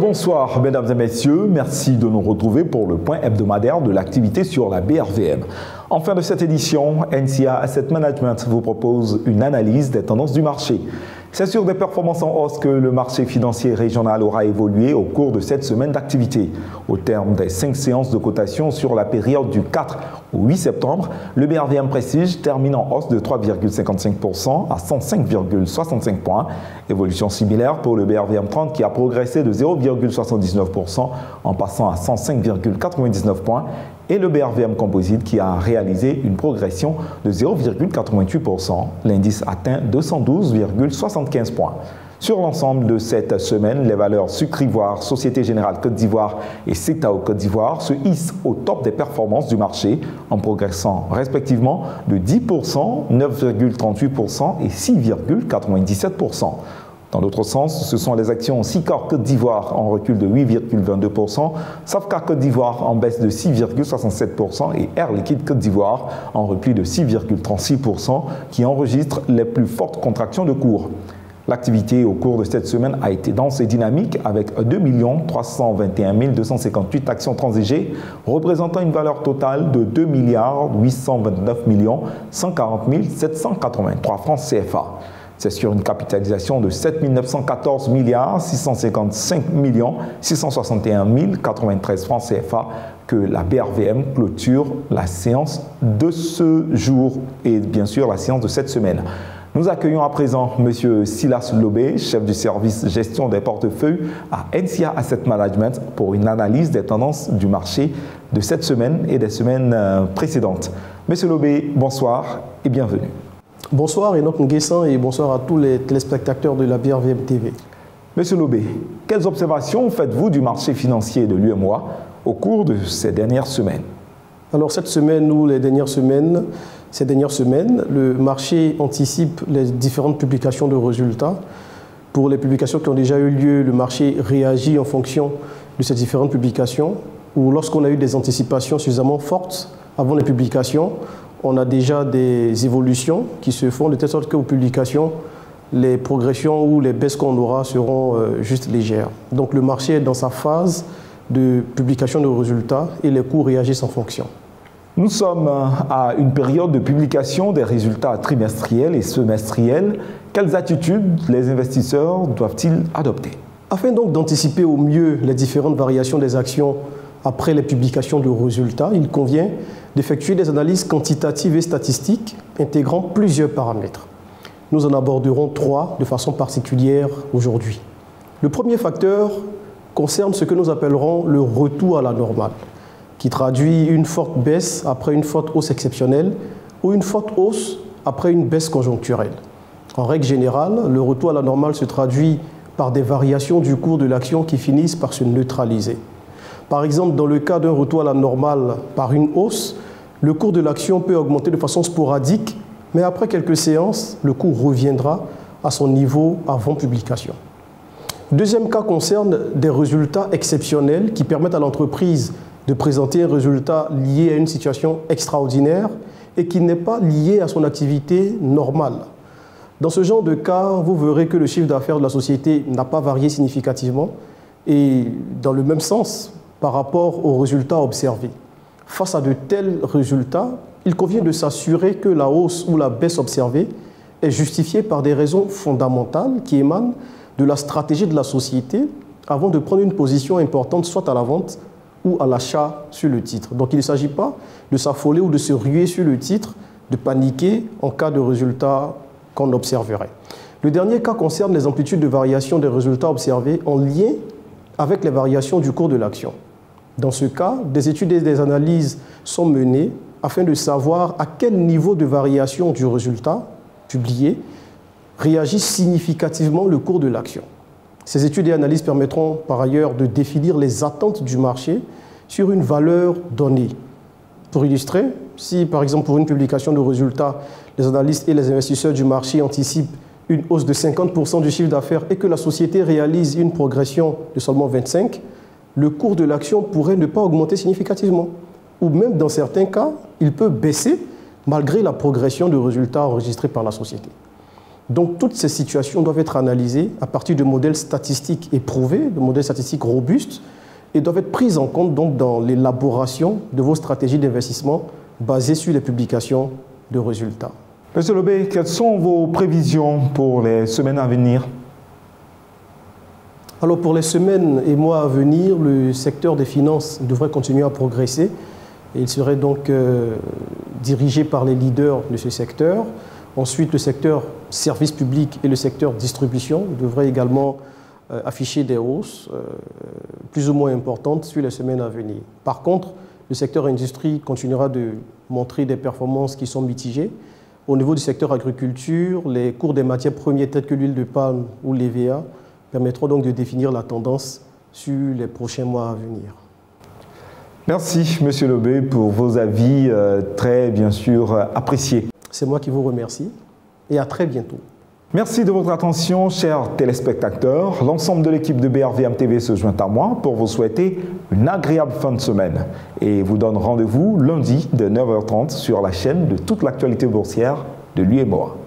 bonsoir mesdames et messieurs, merci de nous retrouver pour le point hebdomadaire de l'activité sur la BRVM. En fin de cette édition, NCA Asset Management vous propose une analyse des tendances du marché. C'est sur des performances en hausse que le marché financier régional aura évolué au cours de cette semaine d'activité. Au terme des 5 séances de cotation sur la période du 4 au 8 septembre, le BRVM Prestige termine en hausse de 3,55% à 105,65 points. Évolution similaire pour le BRVM 30 qui a progressé de 0,79% en passant à 105,99 points. Et le BRVM Composite qui a réalisé une progression de 0,88%. L'indice atteint 212,75 points. Sur l'ensemble de cette semaine, les valeurs Sucre Ivoire, Société Générale Côte d'Ivoire et CETAO Côte d'Ivoire se hissent au top des performances du marché en progressant respectivement de 10%, 9,38% et 6,97%. Dans l'autre sens, ce sont les actions Sicor Côte d'Ivoire en recul de 8,22%, Safka Côte d'Ivoire en baisse de 6,67% et Air Liquide Côte d'Ivoire en repli de 6,36% qui enregistrent les plus fortes contractions de cours. L'activité au cours de cette semaine a été dense et dynamique avec 2 321 258 actions transigées représentant une valeur totale de 2 829 140 783 francs CFA. C'est sur une capitalisation de 7 914 655 661 093 francs CFA que la BRVM clôture la séance de ce jour et bien sûr la séance de cette semaine. Nous accueillons à présent M. Silas Lobé, chef du service gestion des portefeuilles à NCA Asset Management pour une analyse des tendances du marché de cette semaine et des semaines précédentes. M. Lobé, bonsoir et bienvenue. Bonsoir Enoch Nguessan et bonsoir à tous les téléspectateurs de la BRVM TV. Monsieur Lobé, quelles observations faites-vous du marché financier de l'UMOA au cours de ces dernières semaines? Alors cette semaine ou ces dernières semaines, le marché anticipe les différentes publications de résultats. Pour les publications qui ont déjà eu lieu, le marché réagit en fonction de ces différentes publications ou lorsqu'on a eu des anticipations suffisamment fortes avant les publications, on a déjà des évolutions qui se font de telle sorte qu'aux publications, les progressions ou les baisses qu'on aura seront juste légères. Donc le marché est dans sa phase de publication de résultats et les cours réagissent en fonction. Nous sommes à une période de publication des résultats trimestriels et semestriels. Quelles attitudes les investisseurs doivent-ils adopter? Afin donc d'anticiper au mieux les différentes variations des actions après les publications de résultats, il convient d'effectuer des analyses quantitatives et statistiques intégrant plusieurs paramètres. Nous en aborderons 3 de façon particulière aujourd'hui. Le premier facteur concerne ce que nous appellerons le retour à la normale, qui traduit une forte baisse après une forte hausse exceptionnelle ou une forte hausse après une baisse conjoncturelle. En règle générale, le retour à la normale se traduit par des variations du cours de l'action qui finissent par se neutraliser. Par exemple, dans le cas d'un retour à la normale par une hausse, le cours de l'action peut augmenter de façon sporadique, mais après quelques séances, le cours reviendra à son niveau avant publication. Le deuxième cas concerne des résultats exceptionnels qui permettent à l'entreprise de présenter un résultat lié à une situation extraordinaire et qui n'est pas lié à son activité normale. Dans ce genre de cas, vous verrez que le chiffre d'affaires de la société n'a pas varié significativement et dans le même sens, par rapport aux résultats observés. Face à de tels résultats, il convient de s'assurer que la hausse ou la baisse observée est justifiée par des raisons fondamentales qui émanent de la stratégie de la société avant de prendre une position importante soit à la vente ou à l'achat sur le titre. Donc il ne s'agit pas de s'affoler ou de se ruer sur le titre, de paniquer en cas de résultats qu'on observerait. Le dernier cas concerne les amplitudes de variation des résultats observés en lien avec les variations du cours de l'action. Dans ce cas, des études et des analyses sont menées afin de savoir à quel niveau de variation du résultat publié réagit significativement le cours de l'action. Ces études et analyses permettront par ailleurs de définir les attentes du marché sur une valeur donnée. Pour illustrer, si par exemple pour une publication de résultats, les analystes et les investisseurs du marché anticipent une hausse de 50% du chiffre d'affaires et que la société réalise une progression de seulement 25%, le cours de l'action pourrait ne pas augmenter significativement. Ou même dans certains cas, il peut baisser malgré la progression de résultats enregistrés par la société. Donc toutes ces situations doivent être analysées à partir de modèles statistiques éprouvés, de modèles statistiques robustes, et doivent être prises en compte donc dans l'élaboration de vos stratégies d'investissement basées sur les publications de résultats. Monsieur Lobé, quelles sont vos prévisions pour les semaines à venir? Alors pour les semaines et mois à venir, le secteur des finances devrait continuer à progresser. Et il serait donc dirigé par les leaders de ce secteur. Ensuite, le secteur services publics et le secteur distribution devraient également afficher des hausses plus ou moins importantes sur les semaines à venir. Par contre, le secteur industrie continuera de montrer des performances qui sont mitigées. Au niveau du secteur agriculture, les cours des matières premières telles que l'huile de palme ou l'EVA permettront donc de définir la tendance sur les prochains mois à venir. Merci, Monsieur Lobé, pour vos avis très, bien sûr, appréciés. C'est moi qui vous remercie et à très bientôt. Merci de votre attention, chers téléspectateurs. L'ensemble de l'équipe de BRVM TV se joint à moi pour vous souhaiter une agréable fin de semaine et vous donne rendez-vous lundi de 9h30 sur la chaîne de toute l'actualité boursière de l'UEMOA.